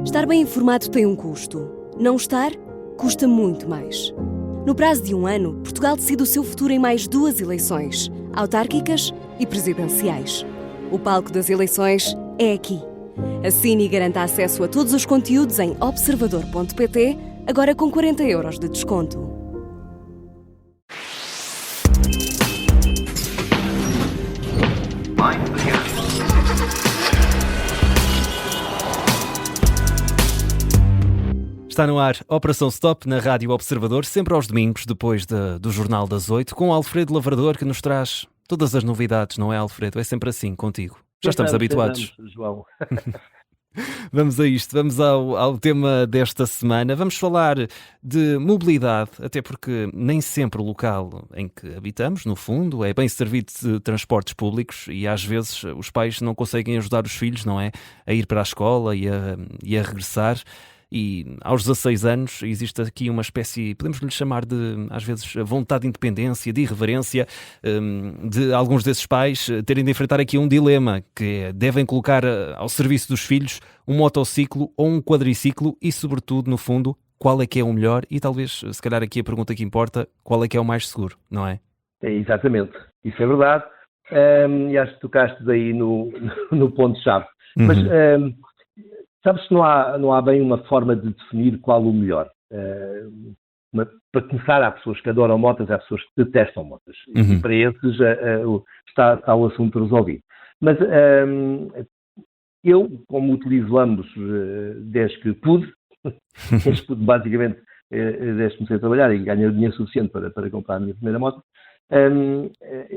Estar bem informado tem um custo. Não estar, custa muito mais. No prazo de 1 ano, Portugal decide o seu futuro em mais 2 eleições, autárquicas e presidenciais. O palco das eleições é aqui. Assine e garanta acesso a todos os conteúdos em observador.pt, agora com 40€ de desconto. Está no ar Operação Stop na Rádio Observador, sempre aos domingos, depois do Jornal das 8, com o Alfredo Lavrador, que nos traz todas as novidades, não é, Alfredo? É sempre assim, contigo. Já estamos habituados. João. Vamos a isto, vamos ao tema desta semana. Vamos falar de mobilidade, até porque nem sempre o local em que habitamos, no fundo, é bem servido de transportes públicos e às vezes os pais não conseguem ajudar os filhos, não é? A ir para a escola e a regressar. E aos 16 anos existe aqui uma espécie, podemos lhe chamar de, às vezes, vontade de independência, de irreverência, de alguns desses pais terem de enfrentar aqui um dilema, que é, devem colocar ao serviço dos filhos um motociclo ou um quadriciclo e, sobretudo, no fundo, qual é que é o melhor e talvez, se calhar aqui a pergunta que importa, qual é que é o mais seguro, não é? É, exatamente, isso é verdade. E acho que tocaste aí no ponto-chave. Mas sabes que não há bem uma forma de definir qual o melhor. Para começar, há pessoas que adoram motas, há pessoas que detestam motas. E para esses está o assunto resolvido. Mas eu, como utilizo ambos desde que pude, basicamente desde que comecei a trabalhar e ganhei o dinheiro suficiente para comprar a minha primeira moto,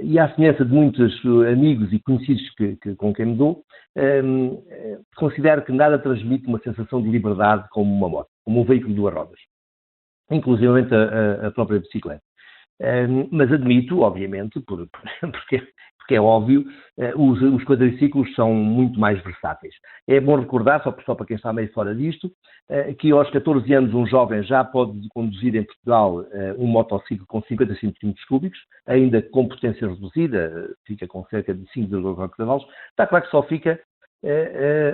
e à semelhança de muitos amigos e conhecidos com quem me dou, considero que nada transmite uma sensação de liberdade como uma moto, como um veículo de 2 rodas, inclusivamente a própria bicicleta. Mas admito, obviamente, porque é óbvio, os quadriciclos são muito mais versáteis. É bom recordar, só para quem está meio fora disto, que aos 14 anos um jovem já pode conduzir em Portugal um motociclo com 50 cm3, ainda com potência reduzida, fica com cerca de 5,4 cavalos. Está claro que só fica,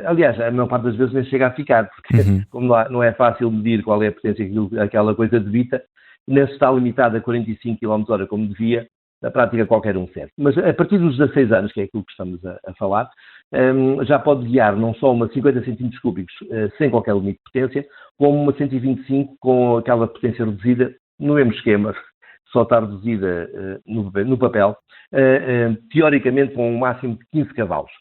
aliás, a maior parte das vezes nem chega a ficar, porque como não é fácil medir qual é a potência que aquela coisa debita, nem se está limitado a 45 km/h como devia, na prática qualquer um serve. Mas a partir dos 16 anos, que é aquilo que estamos a falar, já pode guiar não só uma 50 cm3 sem qualquer limite de potência, como uma 125 com aquela potência reduzida, no mesmo esquema, só está reduzida no papel, teoricamente com um máximo de 15 cavalos.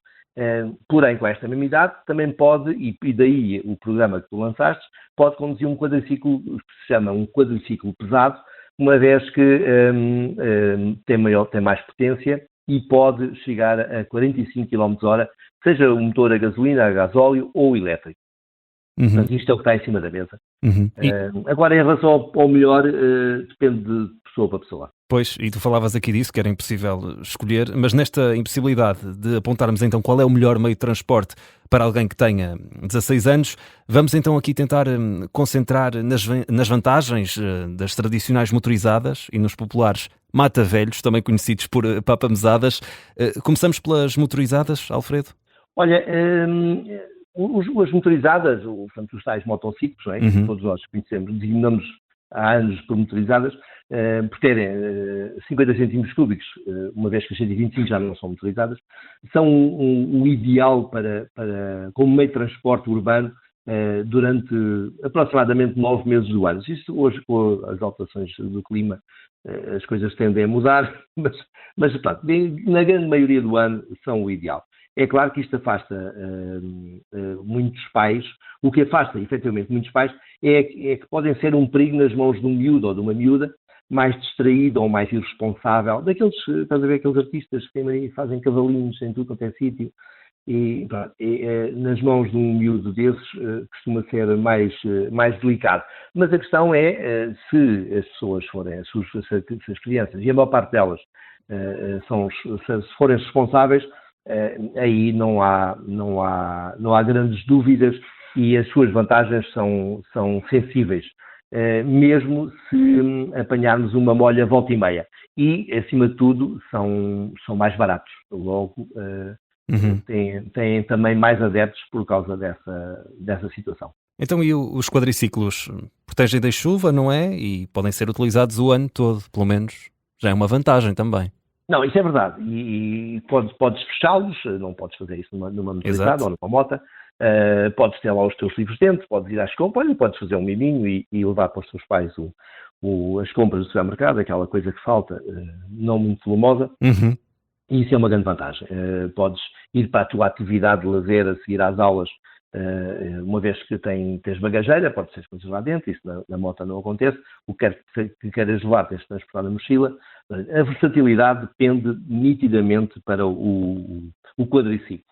Porém, com esta mesma idade, também pode, e daí o programa que tu lançaste, pode conduzir um quadriciclo, que se chama um quadriciclo pesado, uma vez que tem mais potência e pode chegar a 45 km/h, seja o motor a gasolina, a gasóleo ou elétrico. Portanto, isto é o que está em cima da mesa. Agora, em relação ao melhor, depende de pessoa para pessoa. Pois, e tu falavas aqui disso, que era impossível escolher, mas nesta impossibilidade de apontarmos então qual é o melhor meio de transporte para alguém que tenha 16 anos, vamos então aqui tentar concentrar nas vantagens das tradicionais motorizadas e nos populares mata-velhos, também conhecidos por papamesadas. Começamos pelas motorizadas, Alfredo? Olha, as motorizadas, portanto, os tais motociclos, não é? Que todos nós conhecemos, designamos há anos por motorizadas, por terem 50 cm3, uma vez que as 125 já não são motorizadas, são o ideal como meio de transporte urbano durante aproximadamente 9 meses do ano. Isto hoje, com as alterações do clima, as coisas tendem a mudar, mas pronto, na grande maioria do ano são o ideal. É claro que isto afasta muitos pais. O que afasta, efetivamente, muitos pais é que podem ser um perigo nas mãos de um miúdo ou de uma miúda mais distraído ou mais irresponsável. Daqueles, estás a ver, aqueles artistas que fazem cavalinhos em tudo quanto é sítio. E nas mãos de um miúdo desses costuma ser mais delicado. Mas a questão é se as pessoas forem, se as crianças, e a maior parte delas se forem responsáveis, aí não há grandes dúvidas e as suas vantagens são sensíveis, mesmo se apanharmos uma molha volta e meia. E, acima de tudo, são mais baratos. Logo, Uhum. têm também mais adeptos por causa dessa situação. Então, e os quadriciclos protegem da chuva, não é? E podem ser utilizados o ano todo, pelo menos. Já é uma vantagem também. Não, isso é verdade. E podes fechá-los, não podes fazer isso numa motorizada Exato. ou numa moto. Podes ter lá os teus livros dentro, podes ir às compras e podes fazer um miminho e levar para os teus pais as compras do supermercado, aquela coisa que falta, não muito volumosa. Uhum. E isso é uma grande vantagem. Podes ir para a tua atividade de lazer, a seguir às aulas, uma vez que tens bagageira, podes ter as coisas lá dentro, isso na moto não acontece. O que queres levar, tens de transportar na mochila. A versatilidade depende nitidamente para o quadriciclo.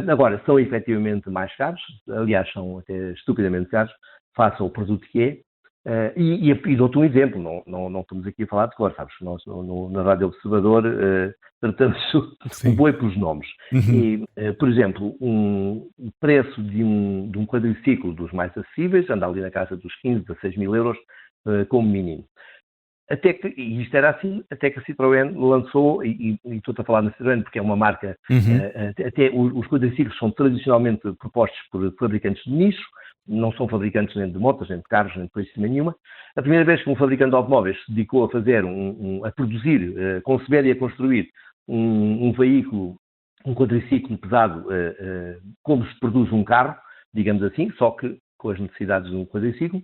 Agora, são efetivamente mais caros, aliás, são até estupidamente caros, face ao produto que é. E dou-te um exemplo, não estamos aqui a falar de cor, sabes? Nós na Rádio Observador tratamos o boi pelos nomes. Uhum. E, por exemplo, o preço de um quadriciclo dos mais acessíveis anda ali na casa dos 15, 16 mil euros como mínimo. E isto era assim, até que a Citroën lançou, e estou a falar na Citroën porque é uma marca, Uhum. até os quadriciclos são tradicionalmente propostos por fabricantes de nicho, não são fabricantes nem de motos, nem de carros, nem de coisa nenhuma. A primeira vez que um fabricante de automóveis se dedicou a fazer, a produzir, conceber e a construir um veículo, um quadriciclo pesado, como se produz um carro, digamos assim, só que com as necessidades de um quadriciclo,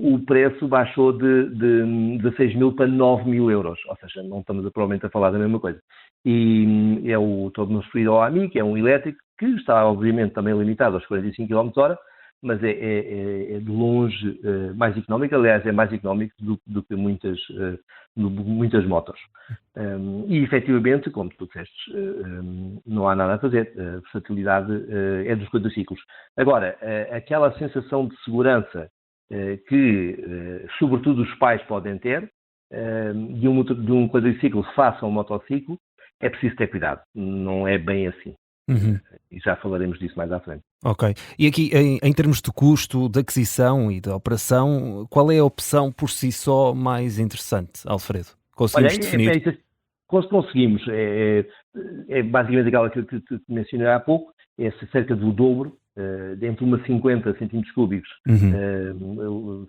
o preço baixou de 16 mil para 9 mil euros, ou seja, não estamos provavelmente a falar da mesma coisa. E é todo no referido ao AMI, que é um elétrico, que está obviamente também limitado aos 45 km/h, mas é de longe mais económico, aliás, é mais económico do que muitas motos. E efetivamente, como tu disseste, não há nada a fazer, a versatilidade é dos quadriciclos. Agora, aquela sensação de segurança que, sobretudo, os pais podem ter de um quadriciclo face a um motociclo, é preciso ter cuidado. Não é bem assim. Uhum. E já falaremos disso mais à frente. Ok. E aqui, em termos de custo, de aquisição e de operação, qual é a opção por si só mais interessante, Alfredo? Olha, Conseguimos definir? conseguimos. É basicamente aquela que mencionei há pouco, é cerca do dobro, entre uma 50 centímetros cúbicos,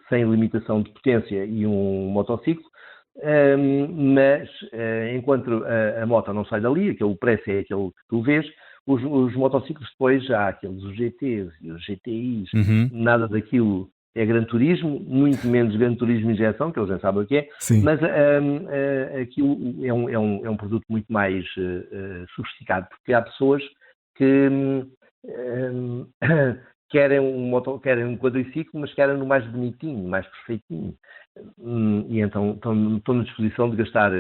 sem limitação de potência e um motociclo. Mas enquanto a moto não sai dali, o preço é aquele que tu vês, os motociclos depois já há aqueles os GTs e os GTIs, Uhum. nada daquilo é Gran Turismo, muito menos Gran Turismo injeção, que eles já sabem o que é, Sim. mas aquilo é um produto muito mais sofisticado, porque há pessoas que querem um quadriciclo, mas querem no mais bonitinho, mais perfeitinho. E então estão na disposição de gastar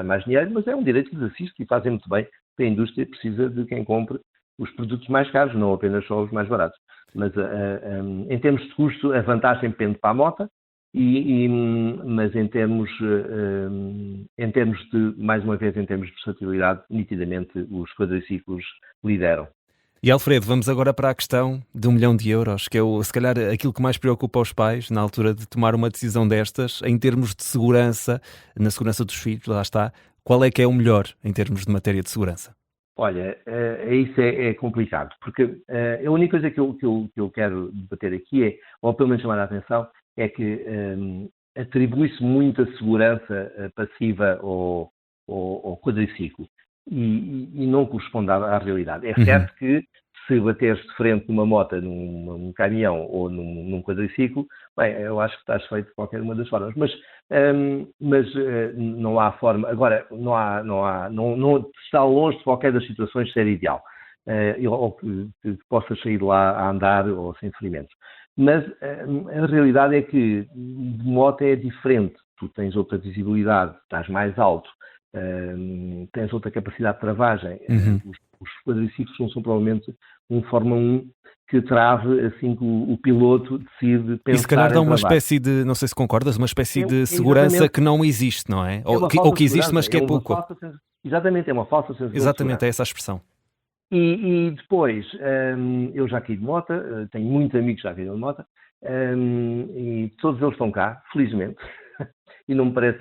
mais dinheiro, mas é um direito que lhes assiste e fazem muito bem, porque a indústria precisa de quem compre os produtos mais caros, não apenas só os mais baratos. Mas em termos de custo, a vantagem pende para a moto, mas em termos de, mais uma vez, em termos de versatilidade, nitidamente os quadriciclos lideram. E Alfredo, vamos agora para a questão de 1 milhão de euros, que é se calhar aquilo que mais preocupa os pais na altura de tomar uma decisão destas, em termos de segurança, na segurança dos filhos, lá está. Qual é que é o melhor em termos de matéria de segurança? Olha, isso é complicado, porque a única coisa que eu quero debater aqui ou pelo menos chamar a atenção, é que atribui-se muita segurança passiva ao quadriciclo e não corresponde à realidade. É certo que se bateres de frente numa moto, num caminhão ou num quadriciclo, bem, eu acho que estás feito de qualquer uma das formas, mas não há forma. Agora, não está longe de qualquer das situações de ser ideal, ou que possas sair de lá a andar ou sem ferimentos. Mas a realidade é que de moto é diferente. Tu tens outra visibilidade, estás mais alto, tens outra capacidade de travagem. Os quadriciclos são provavelmente um Fórmula 1 que trave assim que o piloto decide pensar. E se calhar dá uma travar. espécie de, não sei se concordas, uma espécie de segurança que não existe, não é? Ou que existe, mas que é pouco. Exatamente, é uma falsa sensação de Exatamente, segurança. é essa a expressão. E depois, eu já caí de moto, tenho muitos amigos que já caíram de moto, e todos eles estão cá, felizmente, e não me parece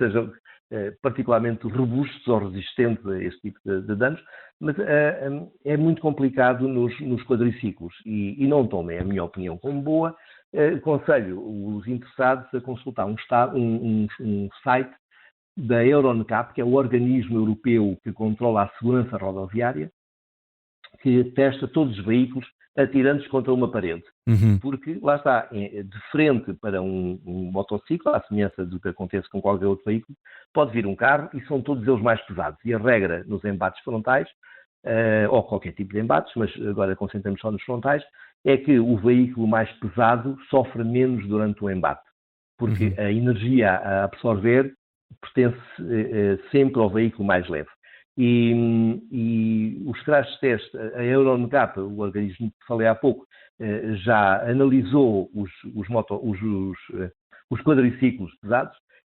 particularmente robustos ou resistentes a este tipo de danos, mas é muito complicado nos quadriciclos e não tomem, a minha opinião, como boa. Aconselho os interessados a consultar um site da Euroncap, que é o organismo europeu que controla a segurança rodoviária, que testa todos os veículos atirando-os contra uma parede. Porque, lá está, de frente para um motociclo, à semelhança do que acontece com qualquer outro veículo, pode vir um carro e são todos eles mais pesados. E a regra nos embates frontais, ou qualquer tipo de embates, mas agora concentramos só nos frontais, é que o veículo mais pesado sofre menos durante o embate. Porque a energia a absorver pertence sempre ao veículo mais leve. E os crash test, a Euroncap, o organismo que falei há pouco, já analisou os quadriciclos pesados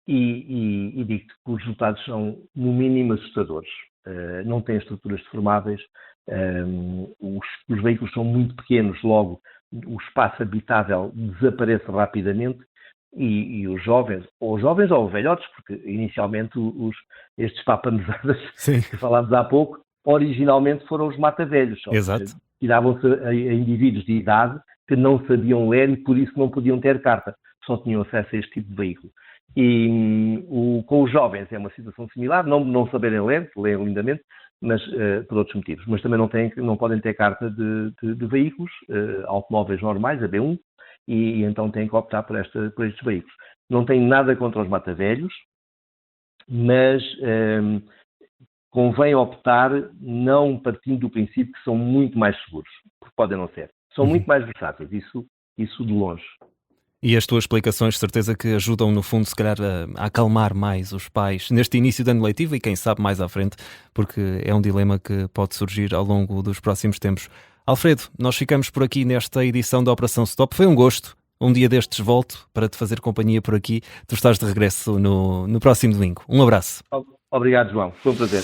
e digo-te que os resultados são, no mínimo, assustadores. Não têm estruturas deformáveis, os veículos são muito pequenos, logo o espaço habitável desaparece rapidamente e os jovens ou velhotes, porque inicialmente estes papamesadas que falámos há pouco, originalmente foram os mata-velhos. Exato. Tiravam-se a indivíduos de idade que não sabiam ler e por isso não podiam ter carta, só tinham acesso a este tipo de veículo. E com os jovens é uma situação similar, não saberem ler, leem lindamente, mas por outros motivos. Mas também não podem ter carta de veículos, automóveis normais, a B1, e então têm que optar por estes veículos. Não tenho nada contra os mata-velhos, mas convém optar não partindo do princípio que são muito mais seguros, porque podem não ser. São muito mais versáteis, isso de longe. E as tuas explicações, de certeza que ajudam, no fundo, se calhar, a acalmar mais os pais neste início de ano letivo e quem sabe mais à frente, porque é um dilema que pode surgir ao longo dos próximos tempos. Alfredo, nós ficamos por aqui nesta edição da Operação Stop. Foi um gosto. Um dia destes volto para te fazer companhia por aqui. Tu estás de regresso no próximo domingo. Um abraço. Obrigado, João. Foi um prazer.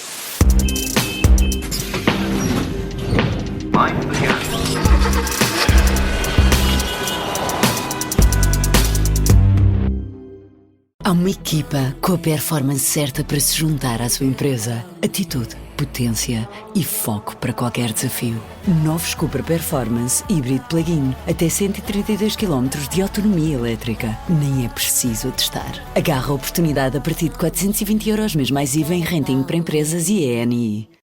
Há uma equipa com a performance certa para se juntar à sua empresa. Atitude, potência e foco para qualquer desafio. Novos Cupra Performance Hybrid Plug-in. Até 132 km de autonomia elétrica. Nem é preciso testar. Agarra a oportunidade a partir de 420 € mês mais IVA em renting para empresas e ENI.